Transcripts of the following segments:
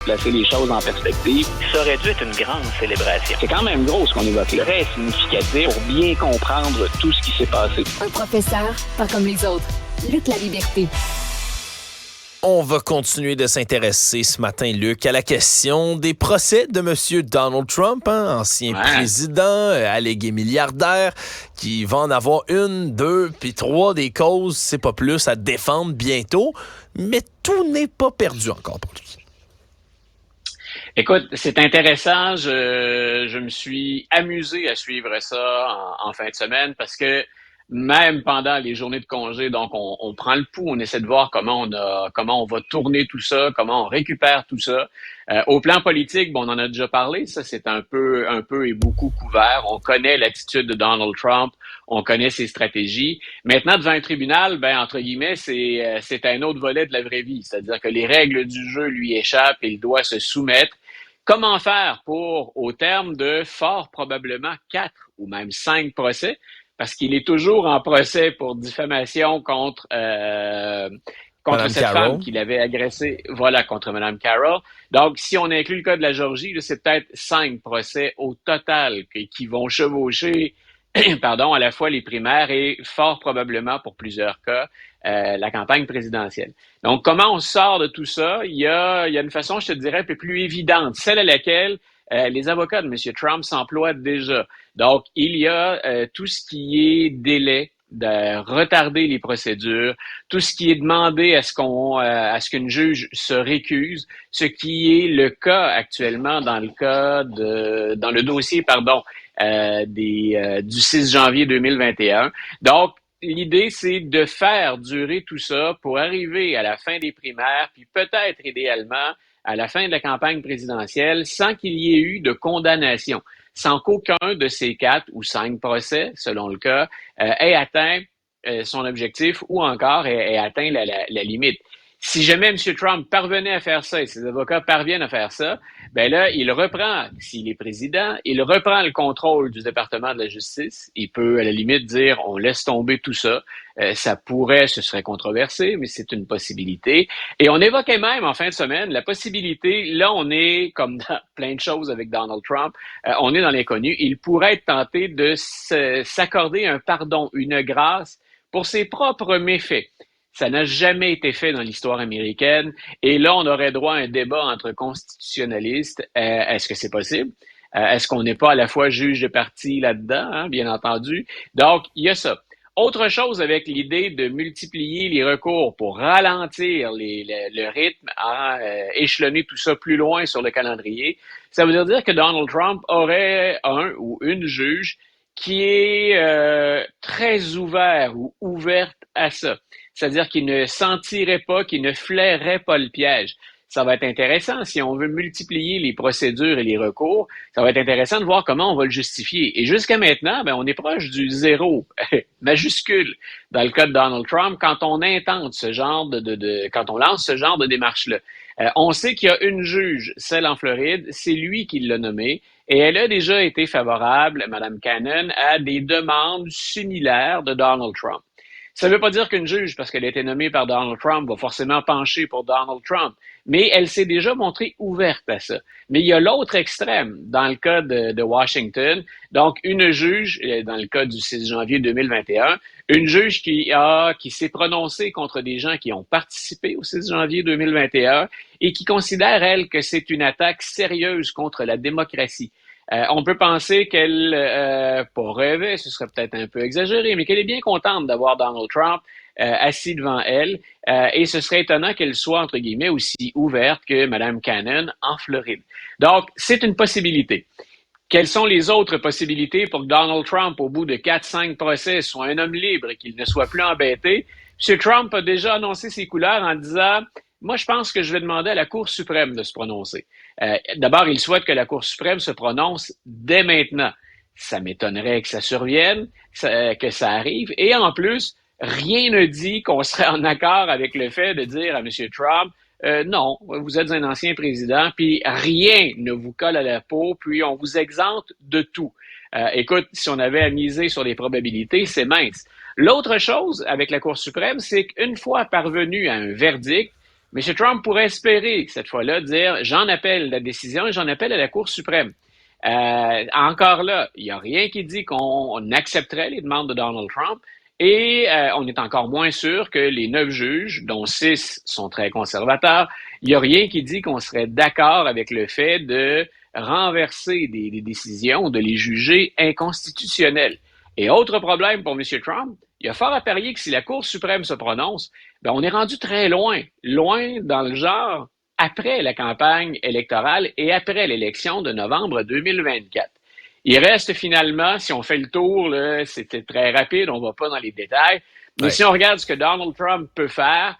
placer les choses en perspective. Ça aurait dû être une grande célébration. C'est quand même gros ce qu'on évoque là. Très significatif pour bien comprendre tout ce qui s'est passé. Un professeur, pas comme les autres. Luc La Liberté. On va continuer de s'intéresser ce matin, Luc, à la question des procès de M. Donald Trump, ancien président, allégué milliardaire, qui va en avoir 1, 2, puis 3 des causes, c'est pas plus, à défendre bientôt. Mais tout n'est pas perdu encore pour lui. Écoute, c'est intéressant. Je me suis amusé à suivre ça en fin de semaine parce que même pendant les journées de congé, donc on prend le pouls, on essaie de voir comment on va tourner tout ça, comment on récupère tout ça. Au plan politique, on en a déjà parlé, ça c'est un peu et beaucoup couvert. On connaît l'attitude de Donald Trump, on connaît ses stratégies. Maintenant, devant un tribunal, entre guillemets, c'est un autre volet de la vraie vie, c'est-à-dire que les règles du jeu lui échappent et il doit se soumettre. Comment faire pour, au terme de fort probablement 4 ou même 5 procès, parce qu'il est toujours en procès pour diffamation contre cette femme qu'il avait agressée, contre Mme Carroll. Donc, si on inclut le cas de la Géorgie, là, c'est peut-être 5 procès au total qui vont chevaucher à la fois les primaires et fort probablement, pour plusieurs cas, la campagne présidentielle. Donc, comment on sort de tout ça? Il y a une façon, je te dirais, un peu plus évidente, celle à laquelle les avocats de M. Trump s'emploient déjà. Donc, il y a tout ce qui est délai, de retarder les procédures, tout ce qui est demandé à ce qu'une juge se récuse, ce qui est le cas actuellement dans le dossier, du 6 janvier 2021. Donc, l'idée, c'est de faire durer tout ça pour arriver à la fin des primaires, puis peut-être idéalement à la fin de la campagne présidentielle, sans qu'il y ait eu de condamnation, sans qu'aucun de ces 4 ou 5 procès, selon le cas, ait atteint son objectif ou encore ait atteint la limite. Si jamais M. Trump parvenait à faire ça et ses avocats parviennent à faire ça, là, il reprend, s'il est président, il reprend le contrôle du département de la justice. Il peut, à la limite, dire on laisse tomber tout ça. Ce serait controversé, mais c'est une possibilité. Et on évoquait même en fin de semaine la possibilité, là on est comme dans plein de choses avec Donald Trump, on est dans l'inconnu. Il pourrait être tenté de s'accorder un pardon, une grâce pour ses propres méfaits. Ça n'a jamais été fait dans l'histoire américaine. Et là, on aurait droit à un débat entre constitutionnalistes. Est-ce que c'est possible? Est-ce qu'on n'est pas à la fois juge de parti là-dedans, bien entendu? Donc, il y a ça. Autre chose avec l'idée de multiplier les recours pour ralentir le rythme, échelonner tout ça plus loin sur le calendrier, ça veut dire que Donald Trump aurait un ou une juge qui est très ouvert ou ouverte à ça. C'est-à-dire qu'il ne sentirait pas, qu'il ne flairait pas le piège. Ça va être intéressant, si on veut multiplier les procédures et les recours, ça va être intéressant de voir comment on va le justifier. Et jusqu'à maintenant, on est proche du 0, majuscule, dans le cas de Donald Trump, quand on intente ce genre quand on lance ce genre de démarche-là. On sait qu'il y a une juge, celle en Floride, c'est lui qui l'a nommée, et elle a déjà été favorable, Mme Cannon, à des demandes similaires de Donald Trump. Ça ne veut pas dire qu'une juge, parce qu'elle a été nommée par Donald Trump, va forcément pencher pour Donald Trump, mais elle s'est déjà montrée ouverte à ça. Mais il y a l'autre extrême, dans le cas de Washington, donc une juge, dans le cas du 6 janvier 2021, une juge qui s'est prononcée contre des gens qui ont participé au 6 janvier 2021 et qui considère, elle, que c'est une attaque sérieuse contre la démocratie. On peut penser qu'elle, pas rêver, ce serait peut-être un peu exagéré, mais qu'elle est bien contente d'avoir Donald Trump assis devant elle, et ce serait étonnant qu'elle soit, entre guillemets, aussi ouverte que Mme Cannon en Floride. Donc, c'est une possibilité. Quelles sont les autres possibilités pour que Donald Trump, au bout de 4-5 procès, soit un homme libre et qu'il ne soit plus embêté? M. Trump a déjà annoncé ses couleurs en disant « Moi, je pense que je vais demander à la Cour suprême de se prononcer. » D'abord, il souhaite que la Cour suprême se prononce dès maintenant. Ça m'étonnerait que ça survienne, que ça arrive. Et en plus, rien ne dit qu'on serait en accord avec le fait de dire à M. Trump non, vous êtes un ancien président, puis rien ne vous colle à la peau, puis on vous exempte de tout. Écoute, si on avait à miser sur les probabilités, c'est mince. L'autre chose avec la Cour suprême, c'est qu'une fois parvenu à un verdict, M. Trump pourrait espérer, cette fois-là, dire « j'en appelle la décision et j'en appelle à la Cour suprême ». Encore là, il n'y a rien qui dit qu'on accepterait les demandes de Donald Trump et on est encore moins sûr que les 9 juges, dont 6 sont très conservateurs, il n'y a rien qui dit qu'on serait d'accord avec le fait de renverser des décisions ou de les juger inconstitutionnelles. Et autre problème pour M. Trump, il y a fort à parier que si la Cour suprême se prononce, ben on est rendu très loin dans le genre après la campagne électorale et après l'élection de novembre 2024. Il reste finalement, si on fait le tour, là, c'était très rapide, on ne va pas dans les détails, mais si on regarde ce que Donald Trump peut faire,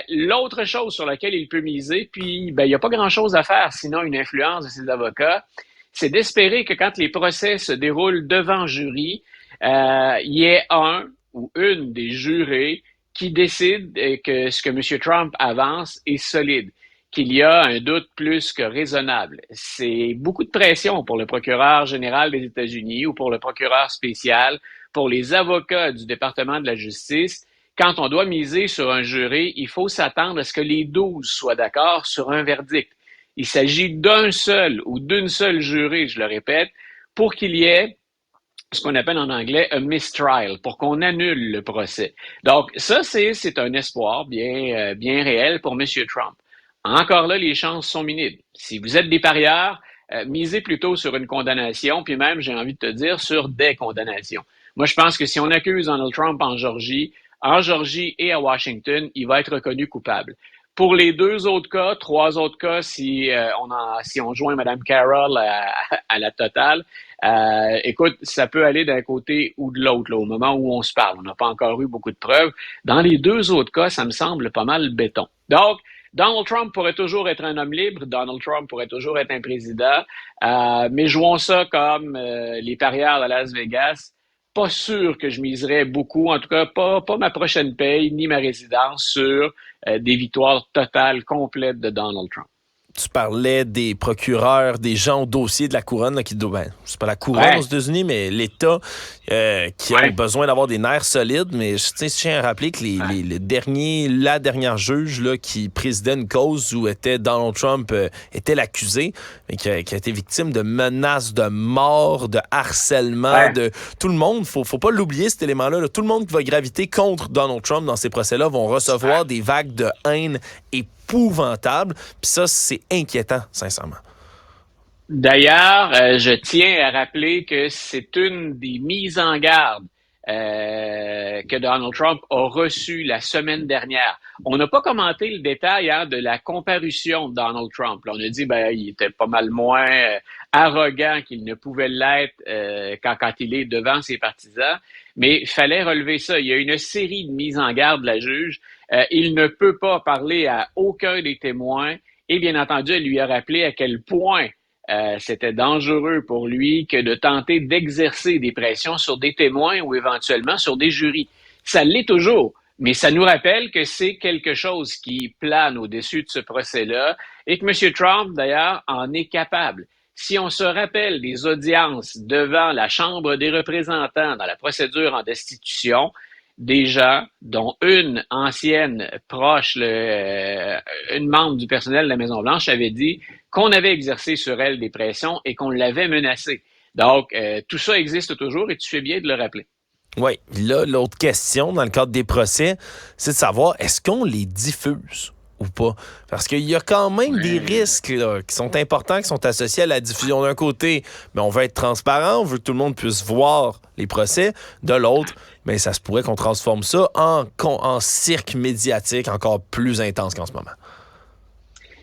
l'autre chose sur laquelle il peut miser, puis ben, il n'y a pas grand-chose à faire sinon une influence de ses avocats, c'est d'espérer que quand les procès se déroulent devant jury, il y ait un ou une des jurés qui décide que ce que M. Trump avance est solide, qu'il y a un doute plus que raisonnable. C'est beaucoup de pression pour le procureur général des États-Unis ou pour le procureur spécial, pour les avocats du département de la justice. Quand on doit miser sur un jury, il faut s'attendre à ce que les 12 soient d'accord sur un verdict. Il s'agit d'un seul ou d'une seule jurée, je le répète, pour qu'il y ait ce qu'on appelle en anglais un mistrial, pour qu'on annule le procès. Donc, ça, c'est un espoir bien réel pour M. Trump. Encore là, les chances sont minimes. Si vous êtes des parieurs, misez plutôt sur une condamnation, puis même, j'ai envie de te dire, sur des condamnations. Moi, je pense que si on accuse Donald Trump en Georgie et à Washington, il va être reconnu coupable. Pour les 2 autres cas, 3 autres cas, si on joint Mme Carroll à la totale, écoute, ça peut aller d'un côté ou de l'autre, là, au moment où on se parle. On n'a pas encore eu beaucoup de preuves. Dans les 2 autres cas, ça me semble pas mal béton. Donc, Donald Trump pourrait toujours être un homme libre, Donald Trump pourrait toujours être un président, mais jouons ça comme les parieurs de Las Vegas. Pas sûr que je miserais beaucoup, en tout cas pas ma prochaine paye ni ma résidence sur des victoires totales, complètes de Donald Trump. Tu parlais des procureurs, des gens au dossier de la couronne, là, c'est pas la couronne aux États-Unis, mais l'État qui a besoin d'avoir des nerfs solides. Mais je tiens à rappeler que la dernière juge là, qui présidait une cause où était Donald Trump était l'accusé, mais qui a été victime de menaces de mort, de harcèlement, de tout le monde. Faut pas l'oublier, cet élément-là. Là. Tout le monde qui va graviter contre Donald Trump dans ces procès-là vont recevoir des vagues de haine épouvantable. Puis ça, c'est inquiétant, sincèrement. D'ailleurs, je tiens à rappeler que c'est une des mises en garde que Donald Trump a reçues la semaine dernière. On n'a pas commenté le détail de la comparution de Donald Trump. Là, on a dit il était pas mal moins arrogant qu'il ne pouvait l'être quand il est devant ses partisans, mais il fallait relever ça. Il y a une série de mises en garde de la juge. Il ne peut pas parler à aucun des témoins et bien entendu, elle lui a rappelé à quel point c'était dangereux pour lui que de tenter d'exercer des pressions sur des témoins ou éventuellement sur des jurys. Ça l'est toujours, mais ça nous rappelle que c'est quelque chose qui plane au-dessus de ce procès-là et que M. Trump, d'ailleurs, en est capable. Si on se rappelle des audiences devant la Chambre des représentants dans la procédure en destitution, des gens, dont une ancienne proche, une membre du personnel de la Maison-Blanche, avait dit qu'on avait exercé sur elle des pressions et qu'on l'avait menacée. Donc, tout ça existe toujours et tu fais bien de le rappeler. Oui, là, l'autre question dans le cadre des procès, c'est de savoir, est-ce qu'on les diffuse ou pas? Parce qu'il y a quand même des risques là, qui sont importants, qui sont associés à la diffusion. D'un côté, on veut être transparent, on veut que tout le monde puisse voir les procès. De l'autre, ça se pourrait qu'on transforme ça en cirque médiatique encore plus intense qu'en ce moment.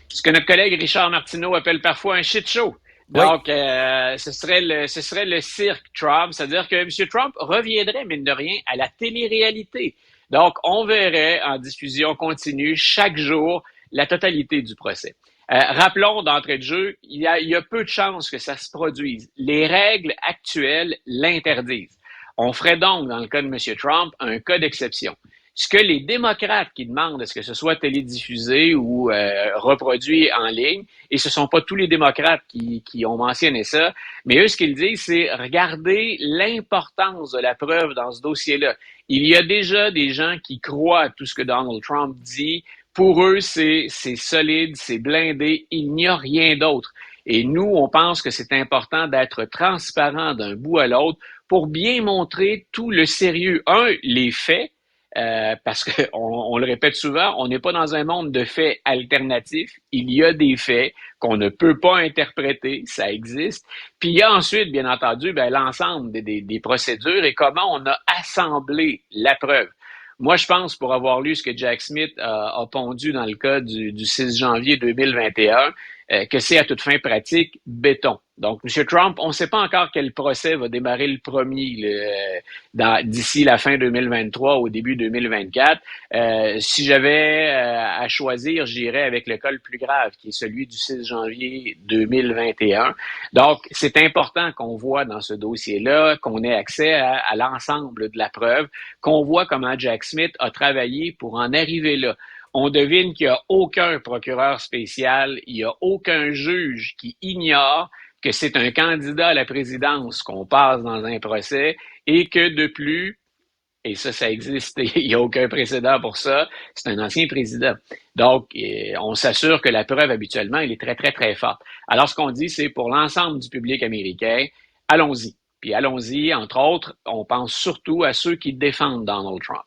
Ce que notre collègue Richard Martineau appelle parfois un shit show. Donc, ce serait le cirque Trump, c'est-à-dire que M. Trump reviendrait, mine de rien, à la télé-réalité. Donc, on verrait en diffusion continue chaque jour la totalité du procès. Rappelons d'entrée de jeu, il y a peu de chances que ça se produise. Les règles actuelles l'interdisent. On ferait donc, dans le cas de M. Trump, un cas d'exception. Ce que les démocrates qui demandent, est-ce que ce soit télédiffusé ou reproduit en ligne, et ce ne sont pas tous les démocrates qui ont mentionné ça, mais eux, ce qu'ils disent, c'est regarder l'importance de la preuve dans ce dossier-là. Il y a déjà des gens qui croient à tout ce que Donald Trump dit Pour eux, c'est solide, c'est blindé, il n'y a rien d'autre. Et nous, on pense que c'est important d'être transparent d'un bout à l'autre pour bien montrer tout le sérieux. Les faits, parce qu'on on le répète souvent, on n'est pas dans un monde de faits alternatifs. Il y a des faits qu'on ne peut pas interpréter, ça existe. Puis il y a ensuite, bien entendu, l'ensemble des procédures et comment on a assemblé la preuve. Moi, je pense, pour avoir lu ce que Jack Smith a pondu dans le cas du 6 janvier 2021, que c'est à toute fin pratique béton. Donc, M. Trump, on ne sait pas encore quel procès va démarrer le premier d'ici la fin 2023 au début 2024. Si j'avais à choisir, j'irais avec le cas le plus grave, qui est celui du 6 janvier 2021. Donc, c'est important qu'on voit dans ce dossier-là, qu'on ait accès à l'ensemble de la preuve, qu'on voit comment Jack Smith a travaillé pour en arriver là. On devine qu'il n'y a aucun procureur spécial, il n'y a aucun juge qui ignore que c'est un candidat à la présidence qu'on passe dans un procès et que de plus, et ça existe, il n'y a aucun précédent pour ça, c'est un ancien président. Donc, on s'assure que la preuve habituellement, elle est très, très, très forte. Alors, ce qu'on dit, c'est pour l'ensemble du public américain, allons-y. Puis allons-y, entre autres, on pense surtout à ceux qui défendent Donald Trump.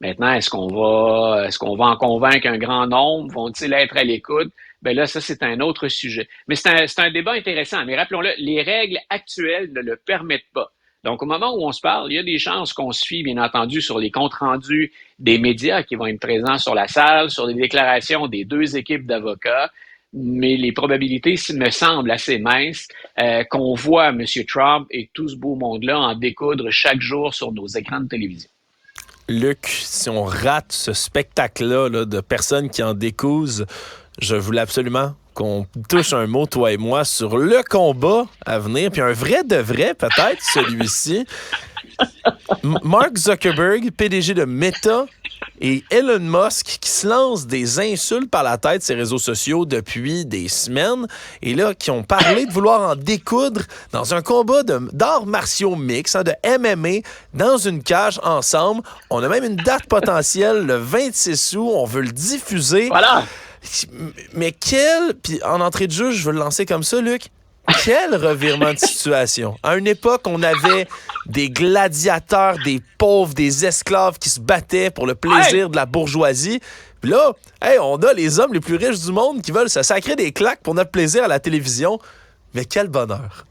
Maintenant, est-ce qu'on va en convaincre un grand nombre? Vont-ils être à l'écoute? Ben là, ça, c'est un autre sujet. Mais c'est un débat intéressant. Mais rappelons-le, les règles actuelles ne le permettent pas. Donc, au moment où on se parle, il y a des chances qu'on se fie, bien entendu, sur les comptes rendus des médias qui vont être présents sur la salle, sur les déclarations des deux équipes d'avocats. Mais les probabilités me semblent assez minces qu'on voit M. Trump et tout ce beau monde-là en découdre chaque jour sur nos écrans de télévision. Luc, si on rate ce spectacle-là là, de personnes qui en décousent, je voulais absolument qu'on touche un mot, toi et moi, sur le combat à venir, puis un vrai de vrai, peut-être, celui-ci. Mark Zuckerberg, PDG de Meta, et Elon Musk qui se lancent des insultes par la tête ses réseaux sociaux depuis des semaines et là qui ont parlé de vouloir en découdre dans un combat d'arts martiaux mix, de MMA, dans une cage ensemble. On a même une date potentielle le 26 août, on veut le diffuser. Voilà. Mais puis en entrée de jeu, je veux le lancer comme ça, Luc. Quel revirement de situation. À une époque, on avait des gladiateurs, des pauvres, des esclaves qui se battaient pour le plaisir de la bourgeoisie. Puis là, on a les hommes les plus riches du monde qui veulent se sacrer des claques pour notre plaisir à la télévision. Mais quel bonheur.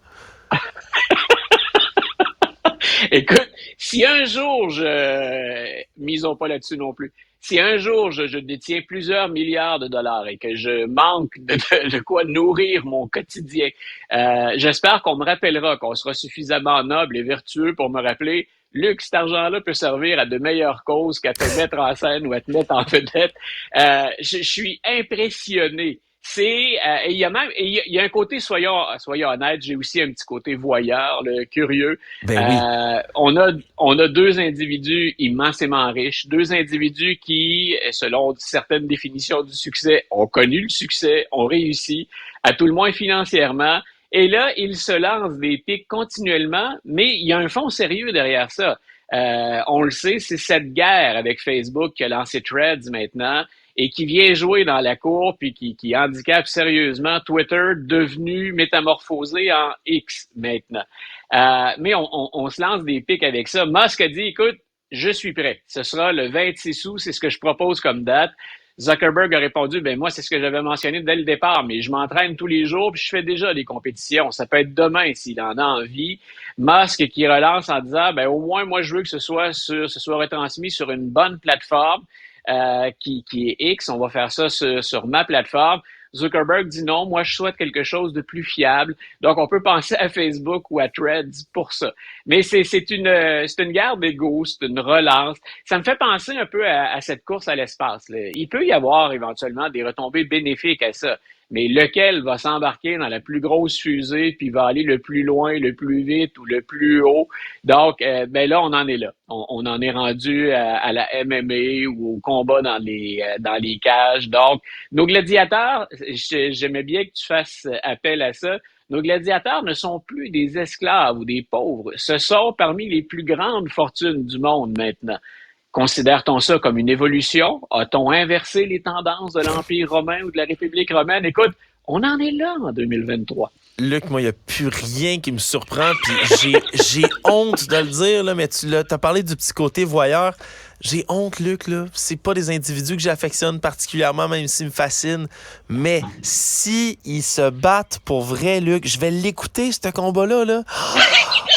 Écoute, si un jour misons pas là-dessus non plus, si un jour je détiens plusieurs milliards de dollars et que je manque de quoi nourrir mon quotidien, j'espère qu'on me rappellera, qu'on sera suffisamment noble et vertueux pour me rappeler, Luc, cet argent-là peut servir à de meilleures causes qu'à te mettre en scène ou à te mettre en vedette. Je suis impressionné. Il y a un côté, soyons honnêtes, j'ai aussi un petit côté voyeur, curieux. Ben oui. On a deux individus immensément riches, deux individus qui, selon certaines définitions du succès, ont connu le succès, ont réussi, à tout le moins financièrement. Et là, ils se lancent des pics continuellement, mais il y a un fond sérieux derrière ça. On le sait, c'est cette guerre avec Facebook qui a lancé Threads maintenant, et qui vient jouer dans la cour puis qui handicape sérieusement Twitter, devenu métamorphosé en X maintenant. Mais on se lance des pics avec ça. Musk a dit, écoute, je suis prêt. Ce sera le 26 août, c'est ce que je propose comme date. Zuckerberg a répondu, moi, c'est ce que j'avais mentionné dès le départ, mais je m'entraîne tous les jours puis je fais déjà des compétitions. Ça peut être demain s'il en a envie. Musk qui relance en disant, au moins, moi, je veux que ce soit retransmis sur une bonne plateforme. Qui est X, on va faire ça sur ma plateforme. Zuckerberg dit non, moi je souhaite quelque chose de plus fiable. Donc on peut penser à Facebook ou à Threads pour ça. Mais c'est une guerre d'ego, c'est une relance. Ça me fait penser un peu à cette course à l'espace, là. Il peut y avoir éventuellement des retombées bénéfiques à ça. Mais lequel va s'embarquer dans la plus grosse fusée puis va aller le plus loin, le plus vite ou le plus haut? Donc, là, on en est là. On en est rendu à la MMA ou au combat dans les cages. Donc, nos gladiateurs, j'aimais bien que tu fasses appel à ça. Nos gladiateurs ne sont plus des esclaves ou des pauvres. Ce sont parmi les plus grandes fortunes du monde maintenant. Considère-t-on ça comme une évolution? A-t-on inversé les tendances de l'Empire romain ou de la République romaine? Écoute, on en est là en 2023. Luc, moi, il n'y a plus rien qui me surprend. Puis j'ai honte de le dire, là, mais tu as parlé du petit côté voyeur. J'ai honte, Luc, là. C'est pas des individus que j'affectionne particulièrement, même s'ils me fascinent. Mais si ils se battent pour vrai, Luc, je vais l'écouter, ce combat-là, là.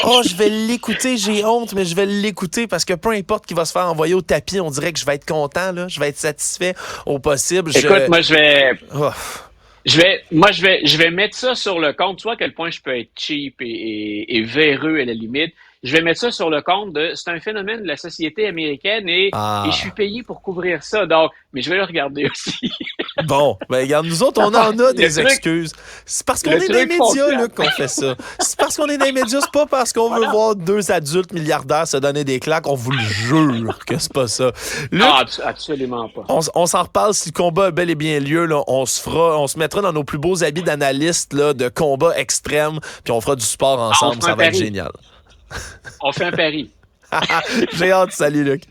Oh, je vais l'écouter. J'ai honte, mais je vais l'écouter parce que peu importe qui va se faire envoyer au tapis, on dirait que je vais être content, là. Je vais être satisfait au possible. Écoute, moi, je vais... Oh. Je vais mettre ça sur le compte. Tu vois à quel point je peux être cheap et véreux à la limite. Je vais mettre ça sur le compte de, c'est un phénomène de la société américaine et je suis payé pour couvrir ça. Donc, mais je vais le regarder aussi. Bon, ben regarde, nous autres, on en a des excuses. C'est parce qu'on est dans les médias, là, qu'on fait ça. C'est parce qu'on est dans les médias, c'est pas parce qu'on veut voir deux adultes milliardaires se donner des claques. On vous le jure que c'est pas ça. Luc, absolument pas. On s'en reparle si le combat a bel et bien lieu. Là, on se mettra dans nos plus beaux habits d'analystes là, de combat extrême, puis on fera du sport ensemble. Ça va être génial. On fait un pari. J'ai hâte. Salut, Luc.